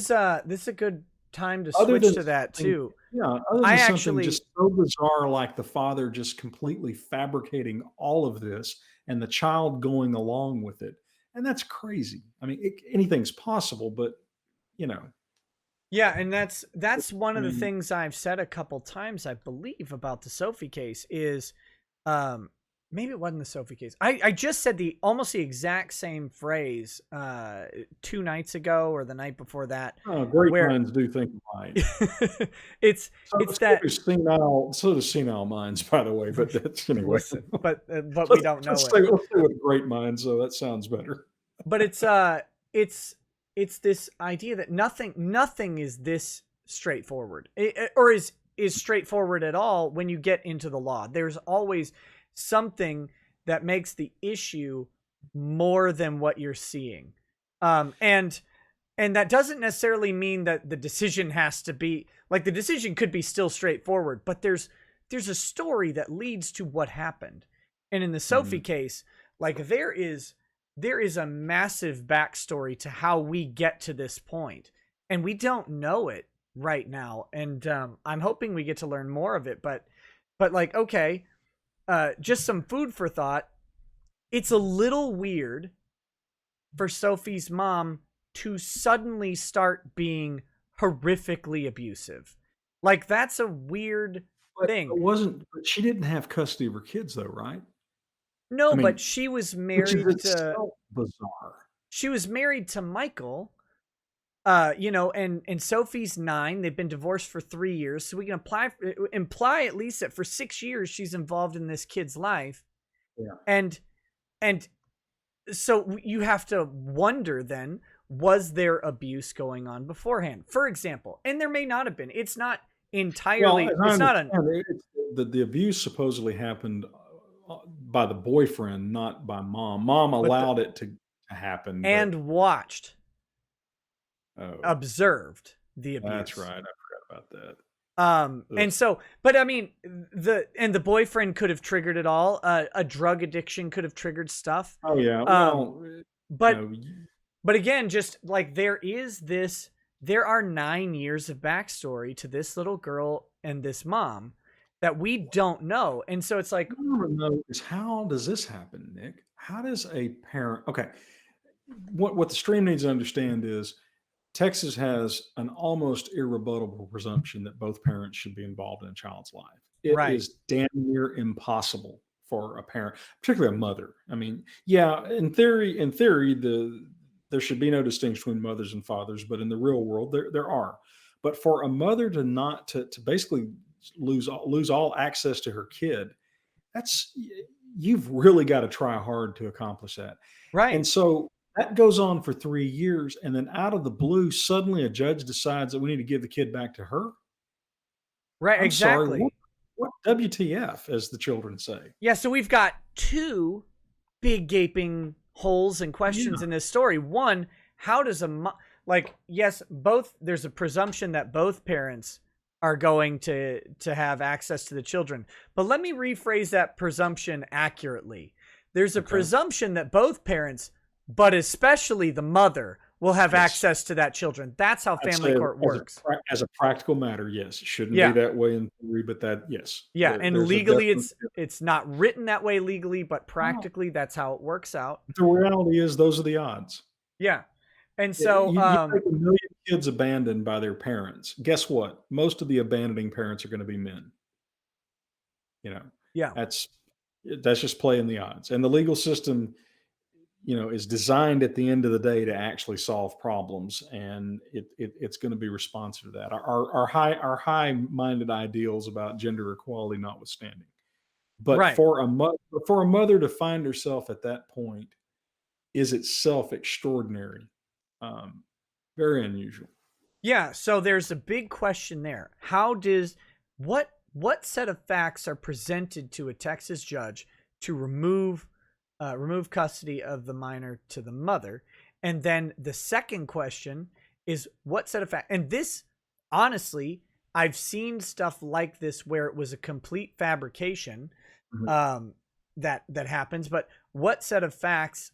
This is a good time to Other switch than to that something, too. yeah, other I than something actually just so bizarre, like the father just completely fabricating all of this and the child going along with it, and that's crazy. I mean, anything's possible, but you know, Yeah, and that's one I of the mean, things I've said a couple times, I believe, about the Sophie case is um maybe it wasn't the Sophie case. I just said the almost the exact same phrase 2 nights ago or the night before that great where minds do think alike. it's So, it's so that do senile minds, by the way. But that's anyway. listen, but we let's, don't know let's it. say let's say with great minds. So that sounds better. But it's it's this idea that nothing is this straightforward, or is straightforward at all when you get into the law. There's always something that makes the issue more than what you're seeing. And that doesn't necessarily mean that the decision has to be like the decision could be still straightforward, but there's a story that leads to what happened. And in the Sophie Mhm. case, like there is a massive backstory to how we get to this point, and we don't know it right now. And I'm hoping we get to learn more of it. But like, okay, just some food for thought. It's a little weird for Sophie's mom to suddenly start being horrifically abusive. Like that's a weird But thing. it wasn't. But she didn't have custody of her kids, though, right? I No, but mean, which is itself bizarre. she was married to Michael. And Sophie's 9. They've been divorced for 3 years, so we can imply at least that for 6 years she's involved in this kid's life, Yeah. and and so you have to wonder then, was there abuse going on beforehand, for example? And there may not have been. It's not Well, entirely. as I It's not an understand it, the abuse supposedly happened by the boyfriend, not by mom. Mom but the allowed it to happen, but and watched, oh, observed the that's abuse. right. I forgot about that. And Ugh. so, but I mean, the boyfriend could have triggered it all. A drug addiction could have triggered stuff. Oh yeah. Um, Well, but no. but again, just like there are 9 years of backstory to this little girl and this mom that we don't know. And so it's like, What I want to know is how does this happen, Nick? How does a parent? Okay, what the stream needs to understand is Texas has an almost irrebuttable presumption that both parents should be involved in a child's life. It right, is damn near impossible for a parent, particularly a mother. I mean, yeah, in theory, there should be no distinction between mothers and fathers, but in the real world, there are. But for a mother to not to basically lose all access to her kid, that's you've really got to try hard to accomplish that. And right, so that goes on for 3 years, and then out of the blue, suddenly a judge decides that we need to give the kid back to her. right, I'm sorry, exactly. what WTF, as the children say. Yeah. So we've got two big gaping holes and questions Yeah, in this story. One, how does like, yes, both, there's a presumption that both parents are going to have access to the children. But let me rephrase that presumption accurately. There's a okay. presumption that both parents, but especially the mother, will have Yes. access to that children. That's how I'd family say court works. as a practical matter, yes. It shouldn't be Yeah. that way in theory, but that yes, Yeah, and there's a legally definite it's not written that way legally, but no. practically that's how it works out. The reality is those are the odds. Yeah. And Yeah, so you take 1,000,000 kids abandoned by their parents. Guess what? Most of the abandoning parents are gonna be men. You know, yeah. that's that's just playing the odds. And the legal system, is designed at the end of the day to actually solve problems, and it's going to be responsive to that. Our high minded ideals about gender equality notwithstanding, but Right. for a mother to find herself at that point is itself extraordinary, um, very unusual. Yeah, so there's a big question there. How does what set of facts are presented to a Texas judge to remove custody of the minor to the mother? And then the second question is what set of facts? And this, honestly, I've seen stuff like this where it was a complete fabrication Mhm. um, that happens. But what set of facts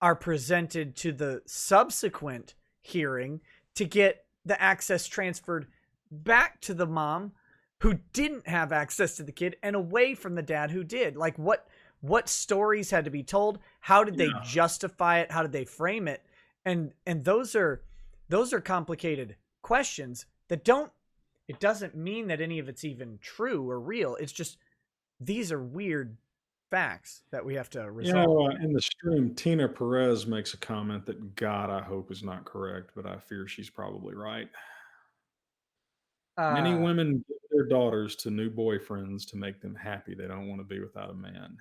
are presented to the subsequent hearing to get the access transferred back to the mom who didn't have access to the kid and away from the dad who did. Like what stories had to be told? How did they justify it? How did they frame it? And those are complicated questions that it doesn't mean that any of it's even true or real. It's just, these are weird facts that we have to resolve. In the stream, Tina Perez makes a comment that God, I hope, is not correct, but I fear she's probably right. Many Uh, women give their daughters to new boyfriends to make them happy. They don't want to be without a man.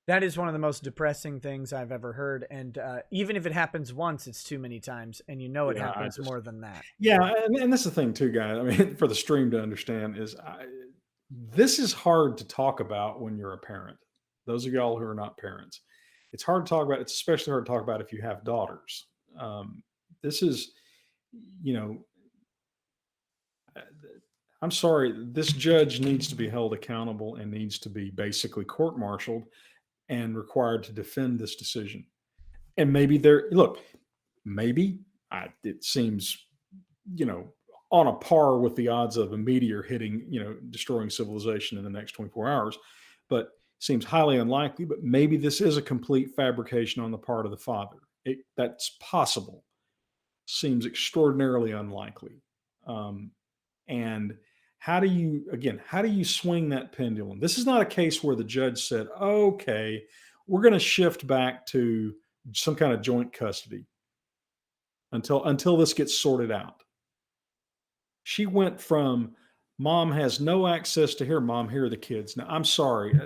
that is one of the most depressing things I've ever heard. And even if it happens once, it's too many times. And you know it Yeah, happens more than that. yeah, and that's the thing too, guys. I mean, for the stream to understand is this is hard to talk about when you're a parent. Those of y'all who are not parents, it's hard to talk about. It's especially hard to talk about if you have daughters. This is, you know, uh, I'm sorry, this judge needs to be held accountable and needs to be basically court-martialed and required to defend this decision. And maybe maybe it seems, you know, on a par with the odds of a meteor hitting, destroying civilization in the next 24 hours, but seems highly unlikely. But maybe this is a complete fabrication on the part of the father. That's possible. Seems extraordinarily unlikely. And how do you swing that pendulum? This is not a case where the judge said, okay, we're going to shift back to some kind of joint custody until this gets sorted out. She went from mom has no access to here, mom, here are the kids. Now, I'm sorry.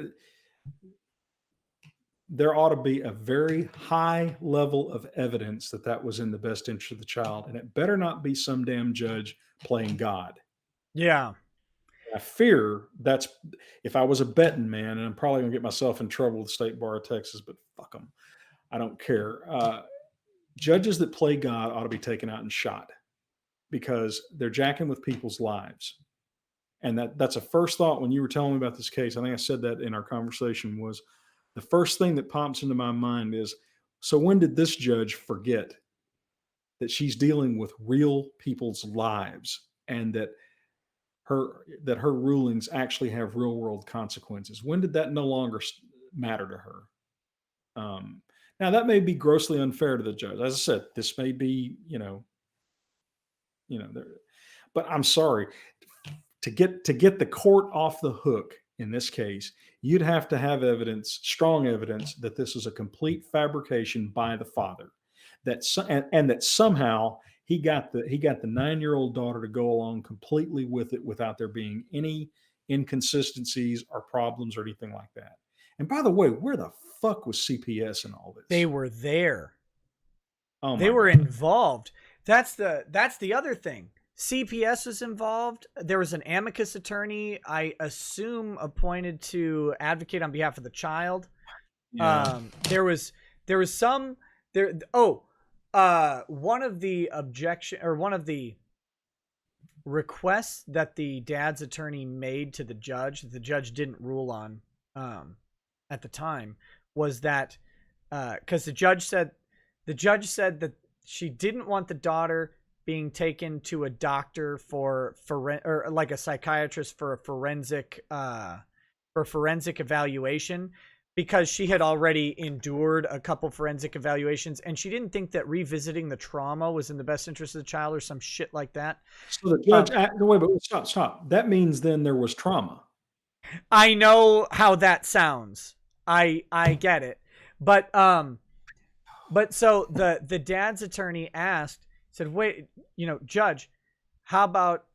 There ought to be a very high level of evidence that was in the best interest of the child. And it better not be some damn judge playing God. Yeah. I fear that's, if I was a betting man, and I'm probably going to get myself in trouble with the State Bar of Texas, but fuck them. I don't care. Judges that play God ought to be taken out and shot because they're jacking with people's lives. And that's a first thought when you were telling me about this case. I think I said that in our conversation was the first thing that pops into my mind is, so when did this judge forget that she's dealing with real people's lives and that her rulings actually have real world consequences? When did that no longer matter to her? Now that may be grossly unfair to the judge. As I said, this may be, but I'm sorry, to get the court off the hook in this case, you'd have to have strong evidence that this is a complete fabrication by the father, that somehow he got the 9-year-old daughter to go along completely with it without there being any inconsistencies or problems or anything like that. And by the way, where the fuck was CPS in all this? They were there. Oh, they were involved. That's the other thing. CPS was involved. There was an amicus attorney, I assume, appointed to advocate on behalf of the child. Yeah. There was some there. One of the requests that the dad's attorney made to the judge that the judge didn't rule on at the time was that because the judge said that she didn't want the daughter being taken to a doctor or like a psychiatrist for a forensic evaluation because she had already endured a couple forensic evaluations and she didn't think that revisiting the trauma was in the best interest of the child or some shit like that. So the judge, wait, stop. That means then there was trauma. I know how that sounds. I get it. But so the dad's attorney said, wait, judge, how about,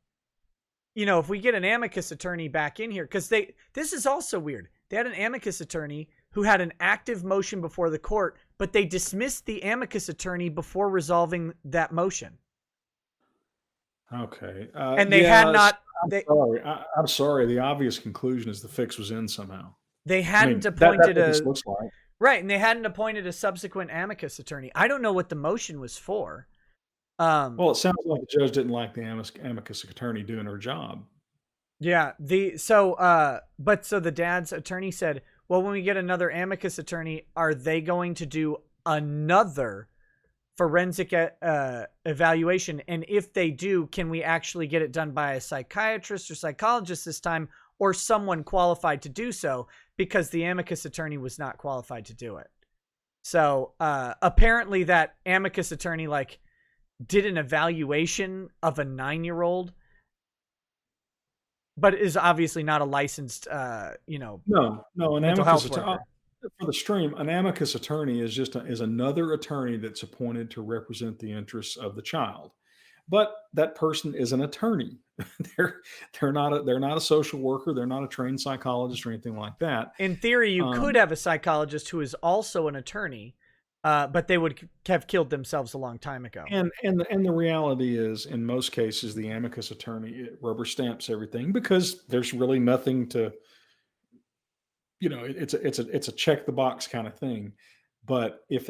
if we get an amicus attorney back in here, because this is also weird. They had an amicus attorney who had an active motion before the court, but they dismissed the amicus attorney before resolving that motion. Okay. And they had not. I'm sorry. The obvious conclusion is the fix was in somehow. They hadn't appointed looks like. Right, and they hadn't appointed a subsequent amicus attorney. I don't know what the motion was for. Well, it sounds like the judge didn't like the amicus attorney doing her job. Yeah. So the dad's attorney said, well, when we get another amicus attorney, are they going to do another forensic evaluation? And if they do, can we actually get it done by a psychiatrist or psychologist this time, or someone qualified to do so? Because the amicus attorney was not qualified to do it. So apparently that amicus attorney like did an evaluation of a 9-year-old, but is obviously not a licensed, No, an mental amicus health attorney worker. for the stream, an amicus attorney is just is another attorney that's appointed to represent the interests of the child. But that person is an attorney. they're they're not a social worker. They're not a trained psychologist or anything like that. In theory, you could Um, have a psychologist who is also an attorney, but they would have killed themselves a long time ago. and the reality is, in most cases, the amicus attorney rubber stamps everything because there's really nothing to, it's a check the box kind of thing. But if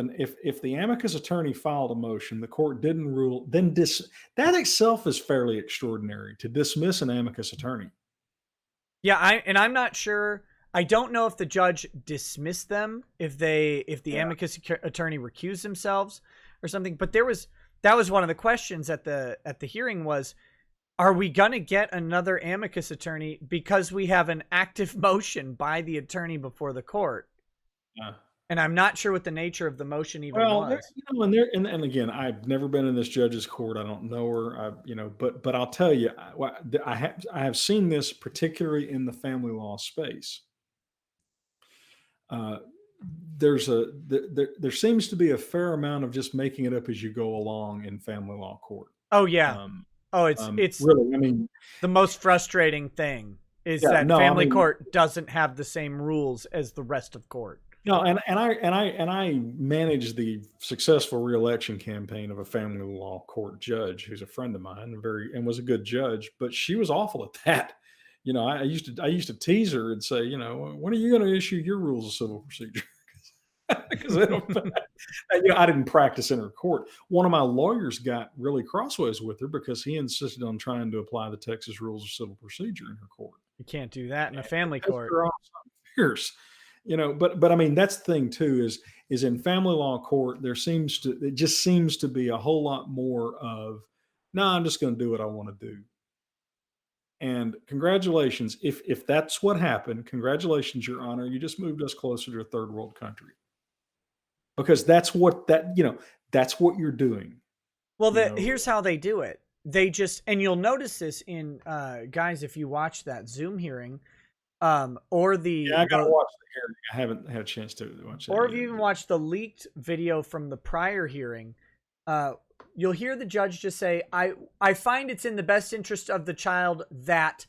the amicus attorney filed a motion, the court didn't rule, then that itself is fairly extraordinary to dismiss an amicus attorney. Yeah, I'm not sure. I don't know if the judge dismissed them, if the Yeah. amicus attorney recused themselves or something. But that was one of the questions at the hearing was, are we gonna get another amicus attorney because we have an active motion by the attorney before the court? Yeah. And I'm not sure what the nature of the motion even Well, was. and again, I've never been in this judge's court. I don't know her. But I'll tell you, I have seen this particularly in the family law space. Uh, there seems to be a fair amount of just making it up as you go along in family law court. Oh yeah. Um, Oh, it's Really, I mean, the most frustrating thing is yeah, that no, I family mean, court doesn't have the same rules as the rest of court. no, and I managed the successful reelection campaign of a family law court judge who's a friend of mine, and was a good judge, but she was awful at that. I used to tease her and say, when are you going to issue your rules of civil procedure? Because they don't. I didn't practice in her court. One of my lawyers got really crossways with her because he insisted on trying to apply the Texas rules of civil procedure in her court. You can't do that in a And family because court. they're all so fierce, but I mean that's the thing too is in family law court it just seems to be a whole lot more of no, I'm just going to do what I want to do. And congratulations, if that's what happened, congratulations, Your Honor, you just moved us closer to a third world country because that's what you're doing. Well, You know, here's how they do it. They just, and you'll notice this in guys, if you watch that Zoom hearing, or yeah, I got to watch the hearing. I haven't had a chance to watch that or if yet. you even watch the leaked video from the prior hearing, you'll hear the judge just say, I find it's in the best interest of the child that ...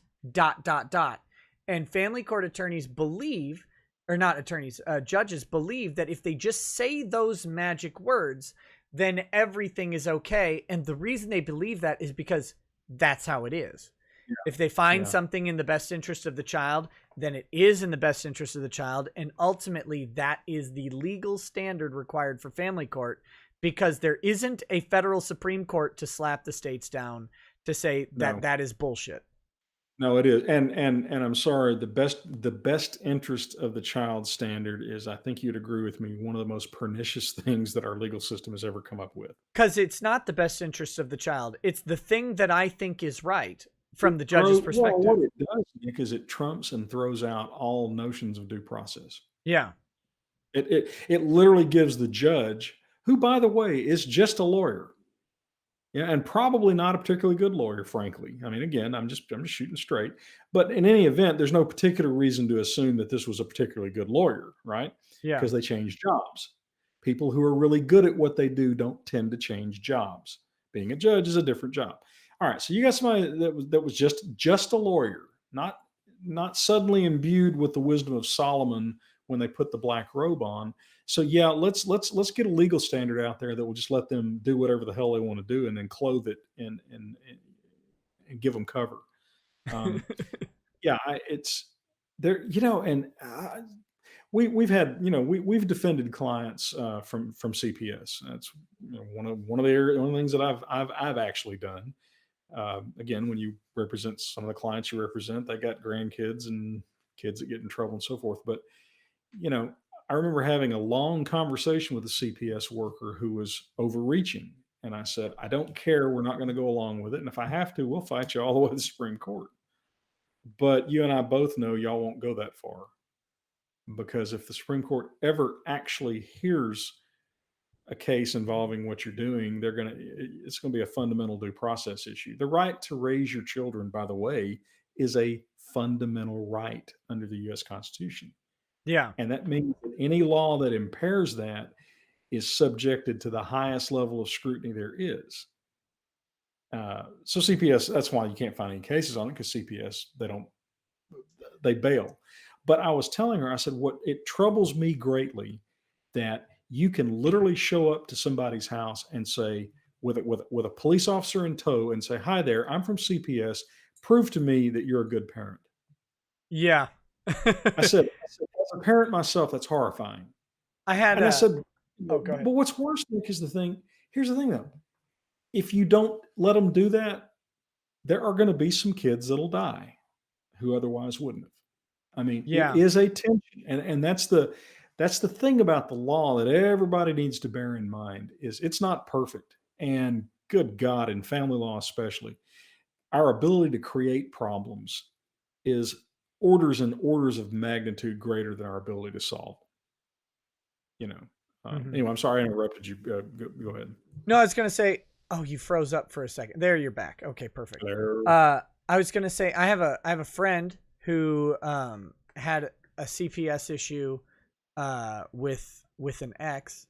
And family court attorneys believe, or not attorneys, judges believe that if they just say those magic words, then everything is okay. And the reason they believe that is because that's how it is. If they find Yeah. something in the best interest of the child, then it is in the best interest of the child. And ultimately, that is the legal standard required for family court, because there isn't a federal Supreme Court to slap the states down to say that No. that is bullshit. No, it is, and I'm sorry. The best interest of the child standard is, I think you'd agree with me, one of the most pernicious things that our legal system has ever come up with. Because it's not the best interest of the child. It's the thing that I think is right from the Well, judge's perspective. what it does, Nick, is it trumps and throws out all notions of due process. Yeah. It literally gives the judge, who by the way is just a lawyer, yeah, and probably not a particularly good lawyer, frankly. I mean, again, I'm just shooting straight. But in any event, there's no particular reason to assume that this was a particularly good lawyer, right? Yeah. Because they change jobs. People who are really good at what they do don't tend to change jobs. Being a judge is a different job. All right, so you got somebody that was just a lawyer, not suddenly imbued with the wisdom of Solomon when they put the black robe on. So yeah, let's get a legal standard out there that will just let them do whatever the hell they want to do, and then clothe it and give them cover. Um, yeah, it's there, and we've had, we've defended clients from CPS. That's one of the things that I've actually done. Again, when you represent some of the clients you represent, they got grandkids and kids that get in trouble and so forth. But you know, I remember having a long conversation with a CPS worker who was overreaching. And I said, I don't care. We're not going to go along with it. And if I have to, we'll fight you all the way to the Supreme Court. But you and I both know y'all won't go that far, because if the Supreme Court ever actually hears a case involving what you're doing, it's going to be a fundamental due process issue. The right to raise your children, by the way, is a fundamental right under the US Constitution. Yeah. And that means that any law that impairs that is subjected to the highest level of scrutiny there is. So CPS, that's why you can't find any cases on it, because CPS, they bail. But I was telling her, I said, what it troubles me greatly that you can literally show up to somebody's house and say, with a police officer in tow, and say, "Hi there, I'm from CPS. Prove to me that you're a good parent." Yeah. I said, as a parent myself, that's horrifying. I had And I said, oh, go ahead. but what's worse, Nick, is here's the thing though. If you don't let them do that, there are going to be some kids that'll die who otherwise wouldn't have. I mean, it Yeah. is a tension. And that's the thing about the law that everybody needs to bear in mind, is it's not perfect. And good God, in family law especially, our ability to create problems is orders and orders of magnitude greater than our ability to solve. You know. Anyway, I'm sorry I interrupted you. Go ahead. No, I was gonna say. Oh, you froze up for a second. There, you're back. Okay, perfect. There. I was gonna say I have a friend who had a CPS issue with an ex,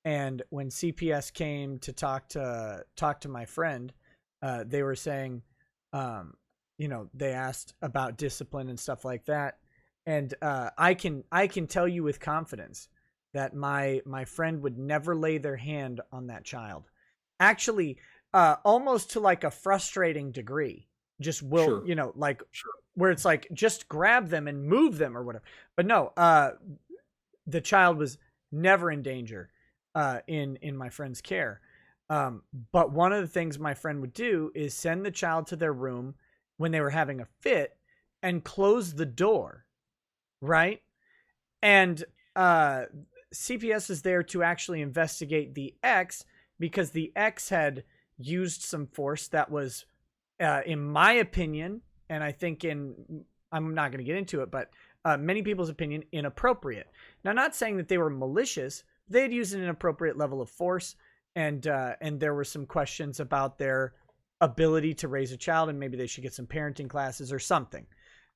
and when CPS came to talk to my friend, they were saying, they asked about discipline and stuff like that, and I can tell you with confidence that my friend would never lay their hand on that child. Actually, almost to like a frustrating degree. Just will, Sure. Sure. Where it's like, just grab them and move them or whatever. But no, the child was never in danger in my friend's care. But one of the things my friend would do is send the child to their room when they were having a fit and close the door, right? And CPS is there to actually investigate the ex, because the ex had used some force that was, in my opinion, and I think I'm not going to get into it, but many people's opinion, inappropriate. Now, not saying that they were malicious. They had used an inappropriate level of force, and there were some questions about their ability to raise a child, and maybe they should get some parenting classes or something.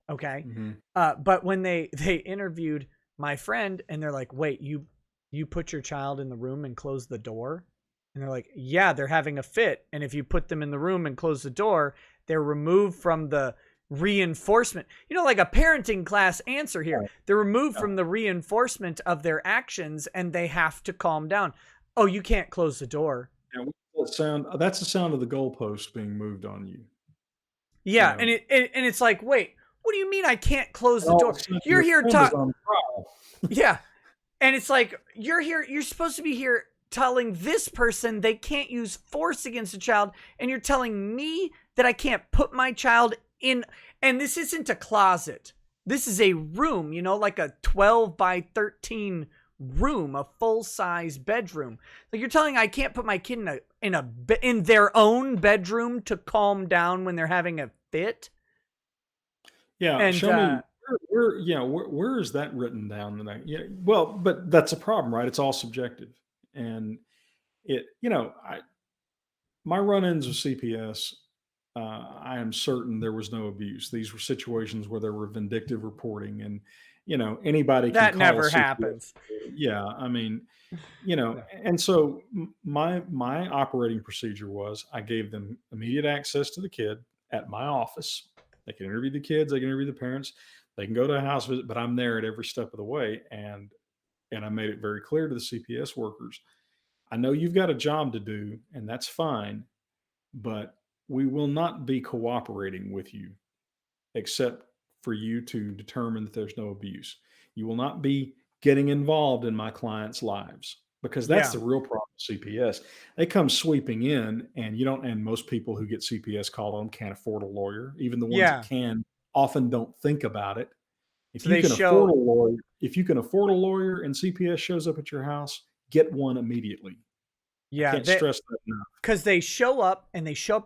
Okay. Mm-hmm. But when they interviewed my friend, and they're like, "Wait, you put your child in the room and close the door?" And they're like, "Yeah, they're having a fit. And if you put them in the room and close the door, they're removed from the reinforcement." Like a parenting class answer here. Right. They're removed from the reinforcement of their actions, and they have to calm down. Oh, you can't close the door. Yeah, that's the sound of the goalpost being moved on you. Yeah, and it's like, wait, what do you mean I can't close the door? You're here talking. Yeah. And it's like, you're here, you're supposed to be here telling this person they can't use force against a child, and you're telling me that I can't put my child in. And this isn't a closet. This is a room, like a 12 by 13 room, a full-size bedroom. Like, you're telling I can't put my kid in their own bedroom to calm down when they're having a fit? Yeah, and show me where is that written down? Well, but that's a problem, right? It's all subjective. And my run-ins with CPS, I am certain there was no abuse. These were situations where there were vindictive reporting, and anybody can that call never CPS. Happens. Yeah, I mean, and so my operating procedure was, I gave them immediate access to the kid at my office. They can interview the kids, they can interview the parents, they can go to a house visit, but I'm there at every step of the way. And I made it very clear to the CPS workers, I know you've got a job to do, and that's fine, but we will not be cooperating with you except for you to determine that there's no abuse. You will not be getting involved in my clients' lives, because that's the real problem with CPS. They come sweeping in, and most people who get CPS called on can't afford a lawyer. Even the ones that can often don't think about it. If so you can afford a lawyer, if you can afford a lawyer and CPS shows up at your house, get one immediately. Yeah, I can't stress that enough. Because they show up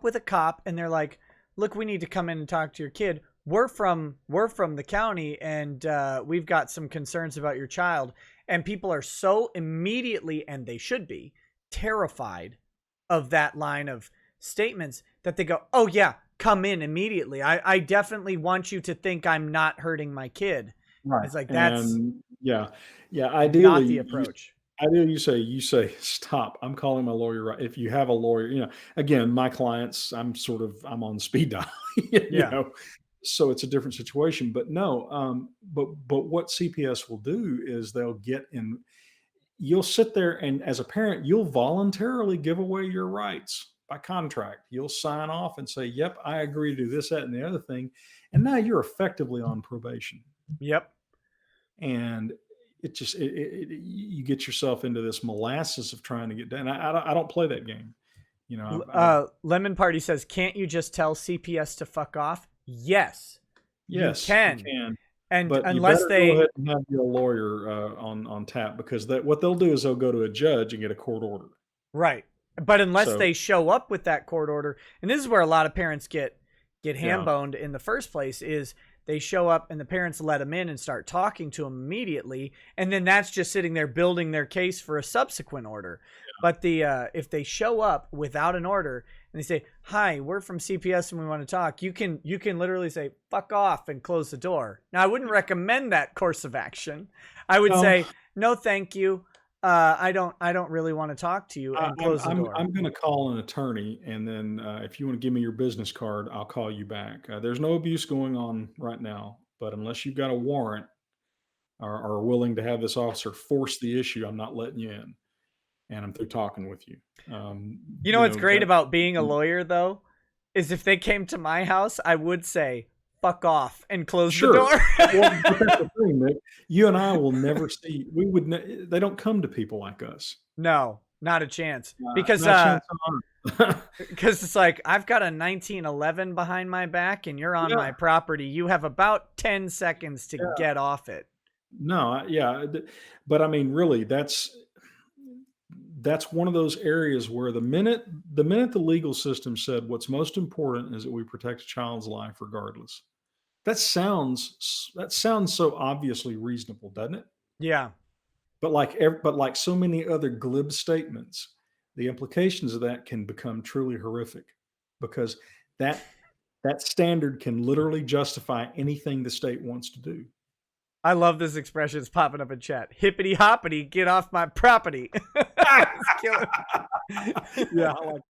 with a cop and they're like, look, we need to come in and talk to your kid. We're from the county and we've got some concerns about your child. And people are so immediately, and they should be, terrified of that line of statements that they go, oh yeah, come in immediately. I definitely want you to think I'm not hurting my kid. Right. It's like, that's ideally not the approach. Ideally, you say, stop. I'm calling my lawyer. Right. If you have a lawyer, again, my clients, I'm on speed dial, Yeah. so it's a different situation. But no, but what CPS will do is they'll get in. You'll sit there, and as a parent, you'll voluntarily give away your rights by contract. You'll sign off and say, "Yep, I agree to do this, that, and the other thing," and now you're effectively on probation. Yep. And you get yourself into this molasses of trying to get done. I don't play that game. Lemon Party says, can't you just tell CPS to fuck off? Yes, you can. And but unless they go ahead and have your lawyer on tap, because what they'll do is they'll go to a judge and get a court order. Right. But unless they show up with that court order, and this is where a lot of parents get ham-boned in the first place, is they show up and the parents let them in and start talking to them immediately, and then that's just sitting there building their case for a subsequent order. Yeah. But if they show up without an order and they say, "Hi, we're from CPS and we want to talk," you can literally say "fuck off" and close the door. Now, I wouldn't recommend that course of action. I would say, "No, thank you. I don't really want to talk to you," and close the door. I'm going to call an attorney, and then if you want to give me your business card, I'll call you back. There's no abuse going on right now, but unless you've got a warrant or are willing to have this officer force the issue, I'm not letting you in, and I'm through talking with you. What's great about being a lawyer, though, is if they came to my house, I would say, "Fuck off," and close the door. Well, but that's the thing, Nick. You and I will never see. They don't come to people like us. No, not a chance. Because it's like, I've got a 1911 behind my back, and you're on my property. You have about 10 seconds to get off it. No, but I mean, really, that's one of those areas where the minute the legal system said what's most important is that we protect a child's life regardless. That sounds so obviously reasonable, doesn't it? Yeah. But like so many other glib statements, the implications of that can become truly horrific, because that standard can literally justify anything the state wants to do. I love this expression. It's popping up in chat. Hippity hoppity, get off my property. Yeah, I like